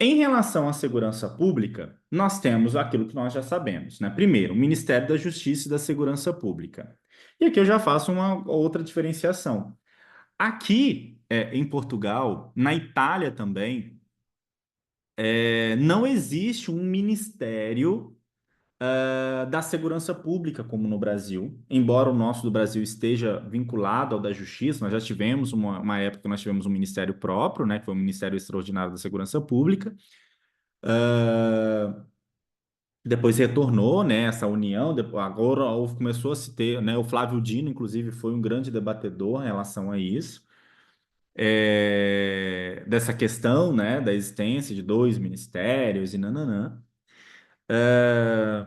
em relação à segurança pública, nós temos aquilo que nós já sabemos, né? Primeiro, o Ministério da Justiça e da Segurança Pública. E aqui eu já faço uma outra diferenciação. Aqui, em Portugal, na Itália também, não existe um Ministério da Segurança Pública como no Brasil, embora o nosso do Brasil esteja vinculado ao da Justiça. Nós já tivemos uma época que nós tivemos um ministério próprio, né, que foi o Ministério Extraordinário da Segurança Pública. Depois retornou, né, essa união. Agora começou a se ter, né, o Flávio Dino, inclusive, foi um grande debatedor em relação a isso, dessa questão, né, da existência de dois ministérios e nananã. É,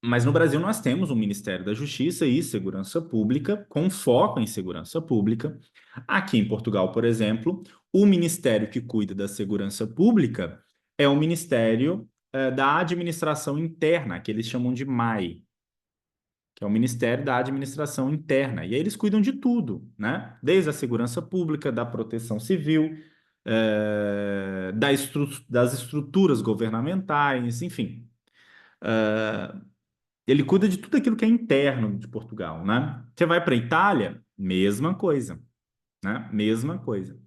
Mas no Brasil nós temos um Ministério da Justiça e Segurança Pública, com foco em segurança pública. Aqui em Portugal, por exemplo, o ministério que cuida da segurança pública é o Ministério, da Administração Interna, que eles chamam de MAI, que é o Ministério da Administração Interna. E aí eles cuidam de tudo, né? Desde a segurança pública, da proteção civil, das estruturas governamentais, enfim. Ele cuida de tudo aquilo que é interno de Portugal, né? Você vai para a Itália, mesma coisa, né? Mesma coisa.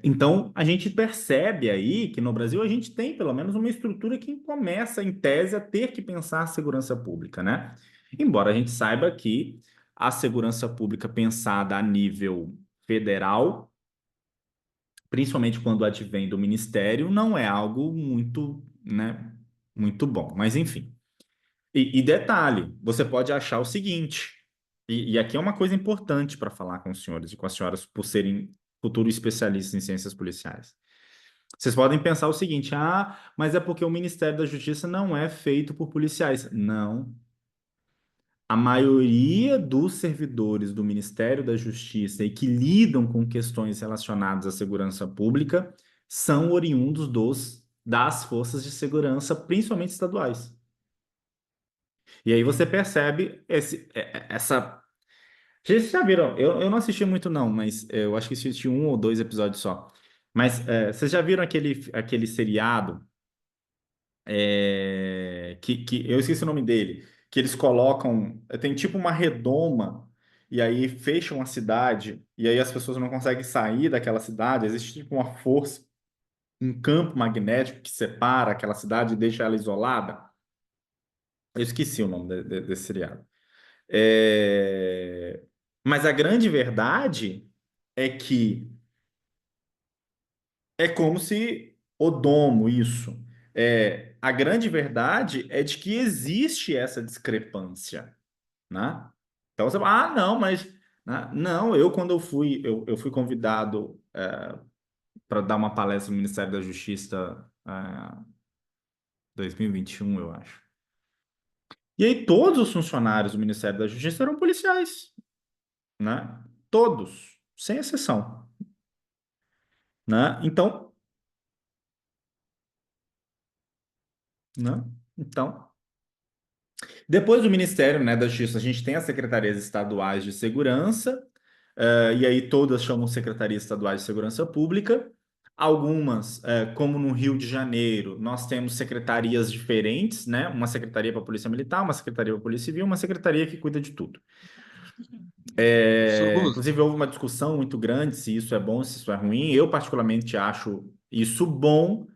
Então, a gente percebe aí que no Brasil a gente tem pelo menos uma estrutura que começa, em tese, a ter que pensar a segurança pública, né? Embora a gente saiba que a segurança pública pensada a nível federal, principalmente quando advém do ministério, não é algo muito, né, muito bom. Mas, enfim. E detalhe, você pode achar o seguinte, e aqui é uma coisa importante para falar com os senhores e com as senhoras, por serem futuros especialistas em ciências policiais. Vocês podem pensar o seguinte: ah, mas é porque o Ministério da Justiça não é feito por policiais. Não. A maioria dos servidores do Ministério da Justiça e que lidam com questões relacionadas à segurança pública são oriundos das forças de segurança, principalmente estaduais. E aí você percebe essa. Vocês já viram? Eu não assisti muito, não, mas eu acho que assisti um ou dois episódios só. Mas vocês já viram aquele seriado que eu esqueci o nome dele, que eles colocam. Tem tipo uma redoma, e aí fecham a cidade, e aí as pessoas não conseguem sair daquela cidade. Existe tipo uma força, um campo magnético que separa aquela cidade e deixa ela isolada. Eu esqueci o nome desse seriado. É, Mas a grande verdade é que é como se o domo, isso. A grande verdade é de que existe essa discrepância, né? Então você fala, ah, não, mas né? Não, quando eu fui convidado para dar uma palestra no Ministério da Justiça 2021, eu acho. E aí todos os funcionários do Ministério da Justiça eram policiais, né? Todos, sem exceção, né? Né? Então, depois do Ministério, né, da Justiça, a gente tem as secretarias estaduais de segurança, e aí todas chamam secretarias estaduais de segurança pública. Algumas, como no Rio de Janeiro, nós temos secretarias diferentes, né? Uma secretaria para a Polícia Militar, uma secretaria para a Polícia Civil, uma secretaria que cuida de tudo. Souza, Inclusive, houve uma discussão muito grande se isso é bom, se isso é ruim. Eu, particularmente, acho isso bom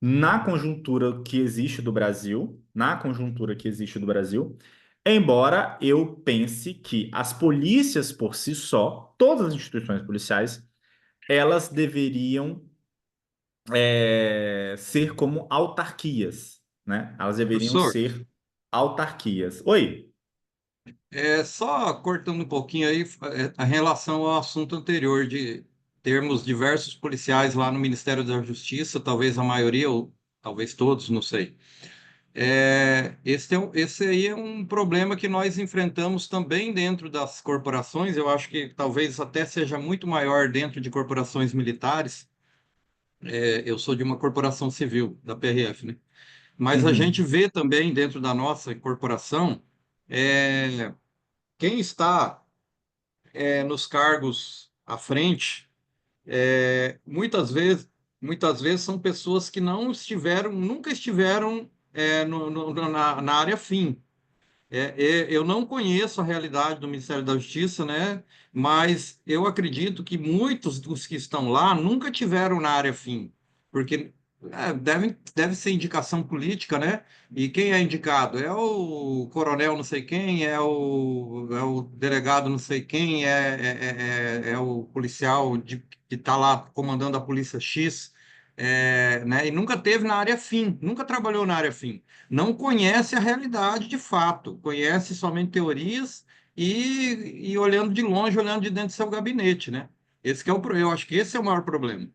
na conjuntura que existe do Brasil, na conjuntura que existe do Brasil, embora eu pense que as polícias por si só, todas as instituições policiais, elas deveriam ser como autarquias, né? Elas deveriam professor, ser autarquias. Oi. só cortando um pouquinho aí, a relação ao assunto anterior de termos diversos policiais lá no Ministério da Justiça, talvez a maioria ou talvez todos, não sei. Esse aí é um problema que nós enfrentamos também dentro das corporações. Eu acho que talvez até seja muito maior dentro de corporações militares. Eu sou de uma corporação civil, da PRF, né? Mas a gente Uhum. vê também dentro da nossa corporação quem está nos cargos à frente. Muitas vezes são pessoas que não estiveram, nunca estiveram na área fim. Eu não conheço a realidade do Ministério da Justiça, né? Mas eu acredito que muitos dos que estão lá nunca tiveram na área fim, porque deve ser indicação política, né? E quem é indicado? É o coronel não sei quem, é o delegado não sei quem, é o policial que está lá comandando a polícia X, né? E nunca teve na área fim, nunca trabalhou na área fim, não conhece a realidade de fato, conhece somente teorias e olhando de longe, olhando de dentro do seu gabinete, né? Eu acho que esse é o maior problema.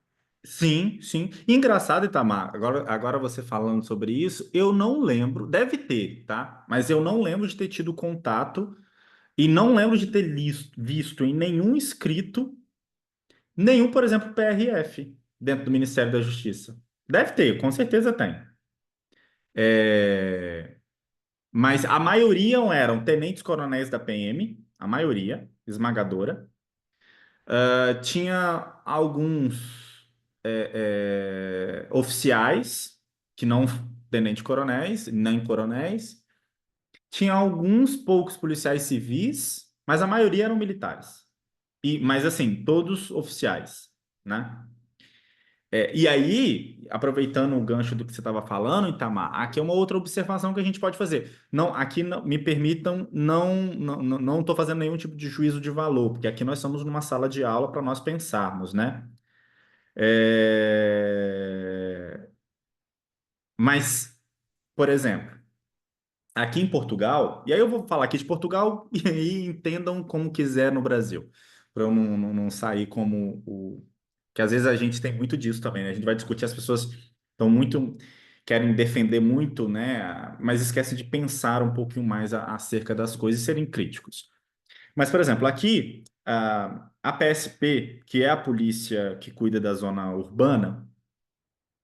Sim, sim. E engraçado, Itamar, agora você falando sobre isso, eu não lembro, deve ter, tá? Mas eu não lembro de ter tido contato e não lembro de ter visto em nenhum escrito, nenhum, por exemplo, PRF dentro do Ministério da Justiça. Deve ter, com certeza tem. É, Mas a maioria eram tenentes-coronéis da PM, a maioria, esmagadora. Tinha alguns oficiais, que não tenente-coronéis, nem coronéis. Tinha alguns poucos policiais civis, mas a maioria eram militares. Mas assim, todos oficiais, né? E aí, aproveitando o gancho do que você estava falando, Itamar, aqui é uma outra observação que a gente pode fazer. Não, aqui me permitam, não estou fazendo nenhum tipo de juízo de valor, porque aqui nós estamos numa sala de aula para nós pensarmos, né? É, Mas, por exemplo, aqui em Portugal, e aí eu vou falar aqui de Portugal e aí entendam como quiser no Brasil, para eu não sair como o. Que às vezes a gente tem muito disso também, né? A gente vai discutir, as pessoas estão muito. Querem defender muito, né? Mas esquecem de pensar um pouquinho mais acerca das coisas e serem críticos. Mas, por exemplo, aqui, a PSP, que é a polícia que cuida da zona urbana,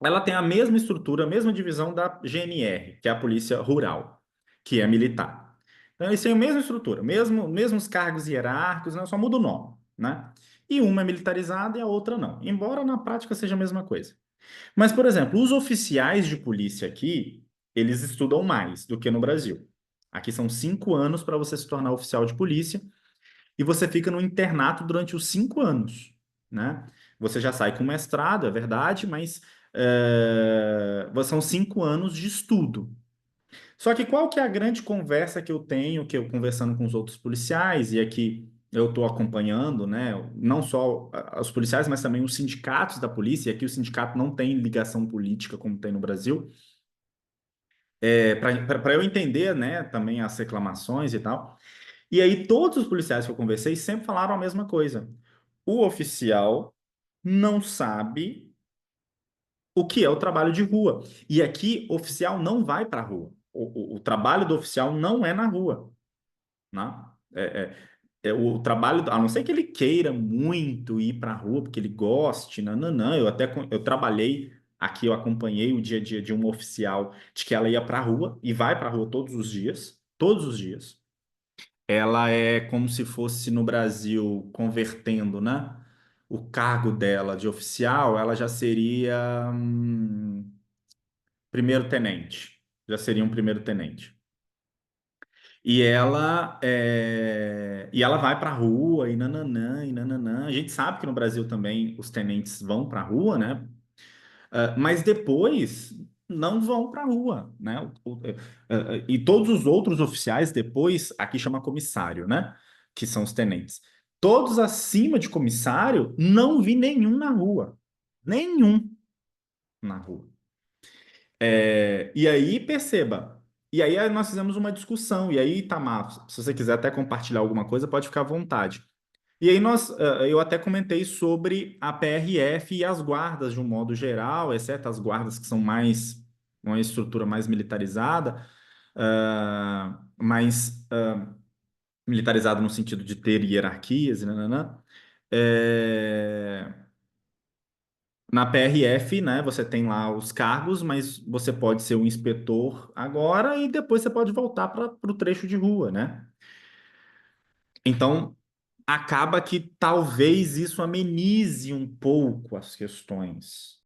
ela tem a mesma estrutura, a mesma divisão da GNR, que é a Polícia Rural, que é militar. Então, eles têm a mesma estrutura, mesmos cargos hierárquicos, né? Só muda o nome, né? E uma é militarizada e a outra não, embora na prática seja a mesma coisa. Mas, por exemplo, os oficiais de polícia aqui, eles estudam mais do que no Brasil. Aqui são 5 anos para você se tornar oficial de polícia e você fica no internato durante os 5 anos, né? Você já sai com mestrado, é verdade, mas são 5 anos de estudo. Só que qual que é a grande conversa que eu tenho, que eu conversando com os outros policiais, e aqui eu estou acompanhando, né? Não só os policiais, mas também os sindicatos da polícia, e aqui o sindicato não tem ligação política como tem no Brasil, para eu entender, né, também as reclamações e tal. E aí, todos os policiais que eu conversei sempre falaram a mesma coisa. O oficial não sabe o que é o trabalho de rua. E aqui, oficial não vai para a rua. O trabalho do oficial não é na rua, né? O trabalho, a não ser que ele queira muito ir para a rua, porque ele goste, não. Eu trabalhei aqui, eu acompanhei o dia a dia de uma oficial de que ela ia para a rua e vai para a rua todos os dias. Ela é como se fosse no Brasil convertendo, né? O cargo dela de oficial, ela já seria primeiro-tenente. Já seria um primeiro-tenente. E ela vai para a rua e nananã, e nananã. A gente sabe que no Brasil também os tenentes vão para a rua, né? Mas depois não vão para a rua, né? E todos os outros oficiais depois, aqui chama comissário, né? Que são os tenentes. Todos acima de comissário, não vi nenhum na rua. Nenhum na rua. E aí, perceba. E aí nós fizemos uma discussão. E aí, Tamar, se você quiser até compartilhar alguma coisa, pode ficar à vontade. E aí eu até comentei sobre a PRF e as guardas de um modo geral, exceto as guardas que são uma estrutura mais militarizada, mais militarizada no sentido de ter hierarquias, e nananã. É, Na PRF, né, você tem lá os cargos, mas você pode ser um inspetor agora e depois você pode voltar para o trecho de rua, né? Então, acaba que talvez isso amenize um pouco as questões.